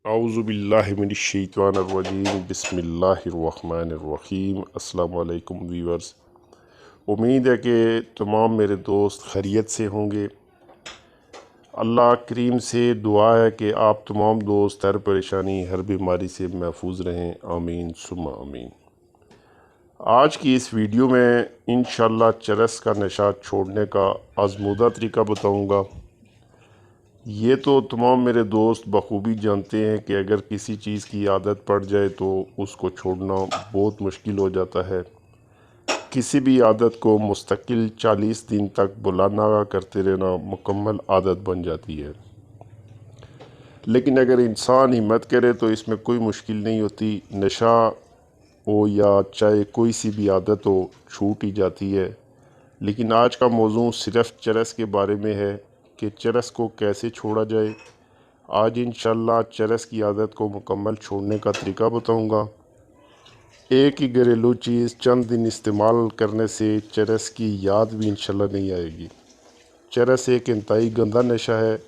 औज़ुबिल्लाहि मिनश्शैतानिर्रजीम बिस्मिल्लाहिर्रहमानिर्रहीम। अस्सलाम वालेकुम व्यूअर्स, उम्मीद है कि तमाम मेरे दोस्त खैरियत से होंगे। अल्लाह करीम से दुआ है कि आप तमाम दोस्त हर परेशानी हर बीमारी से महफूज रहें, आमीन सुम्मा आमीन। आज की इस वीडियो में इंशाअल्लाह चरस का नशा छोड़ने का आज़मूदा तरीका बताऊँगा। ये तो तमाम मेरे दोस्त बखूबी जानते हैं कि अगर किसी चीज़ की आदत पड़ जाए तो उसको छोड़ना बहुत मुश्किल हो जाता है। किसी भी आदत को मुस्तकिल 40 दिन तक बुला नागा करते रहना मुकम्मल आदत बन जाती है। लेकिन अगर इंसान हिम्मत करे तो इसमें कोई मुश्किल नहीं होती। नशा हो या चाहे कोई सी भी आदत हो, छूट ही जाती है। लेकिन आज का मौजू सिर्फ़ चरस के बारे में है कि चरस को कैसे छोड़ा जाए। आज इंशाल्लाह चरस की आदत को मुकम्मल छोड़ने का तरीका बताऊंगा। एक ही घरेलू चीज़ चंद दिन इस्तेमाल करने से चरस की याद भी इंशाल्लाह नहीं आएगी। चरस एक इंतहाई गंदा नशा है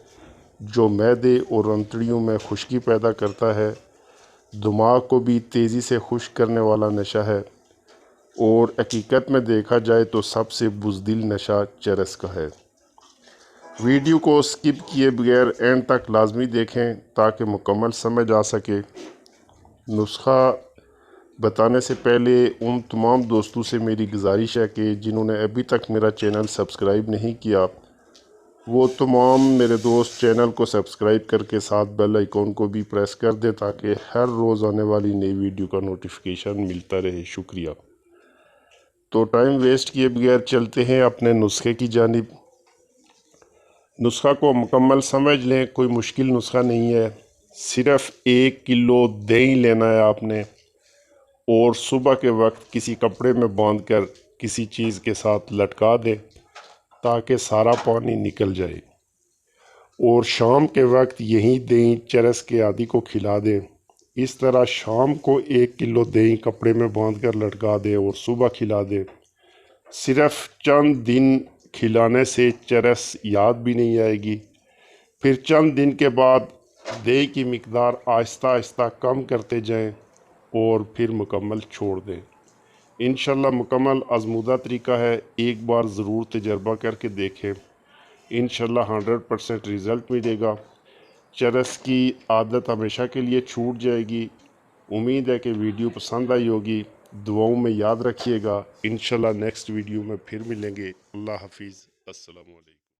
जो मैदे और अंतड़ियों में खुश्की पैदा करता है। दिमाग को भी तेज़ी से खुश्क करने वाला नशा है और हकीकत में देखा जाए तो सबसे बुज़दिल नशा चरस का है। वीडियो को स्किप किए बगैर एंड तक लाजमी देखें ताकि मुकम्मल समझ आ सके। नुस्खा बताने से पहले उन तमाम दोस्तों से मेरी गुजारिश है कि जिन्होंने अभी तक मेरा चैनल सब्सक्राइब नहीं किया वो तमाम मेरे दोस्त चैनल को सब्सक्राइब करके साथ बेल आइकॉन को भी प्रेस कर दें ताकि हर रोज़ आने वाली नई वीडियो का नोटिफिकेशन मिलता रहे। शुक्रिया। तो टाइम वेस्ट किए बगैर चलते हैं अपने नुस्खे की जानिब। नुस्खा को मुकम्मल समझ लें, कोई मुश्किल नुस्खा नहीं है। सिर्फ़ 1 किलो दही लेना है आपने और सुबह के वक्त किसी कपड़े में बांधकर किसी चीज़ के साथ लटका दें ताकि सारा पानी निकल जाए और शाम के वक्त यही दही चरस के आदि को खिला दें। इस तरह शाम को 1 किलो दही कपड़े में बांधकर लटका दें और सुबह खिला दें। सिर्फ़ चंद दिन खिलाने से चरस याद भी नहीं आएगी। फिर चंद दिन के बाद दही की मिकदार आहिस्ता आहिस्ता कम करते जाएं और फिर मुकम्मल छोड़ दें। इंशाल्लाह मुकम्मल आज़मूदा तरीका है, एक बार ज़रूर तजर्बा करके देखें। इंशाल्लाह 100% रिज़ल्ट मिलेगा। चरस की आदत हमेशा के लिए छूट जाएगी। उम्मीद है कि वीडियो पसंद आई होगी। दुआओं में याद रखिएगा। इंशाल्लाह नेक्स्ट वीडियो में फिर मिलेंगे। अल्लाह हाफिज़। अस्सलामु अलैकुम।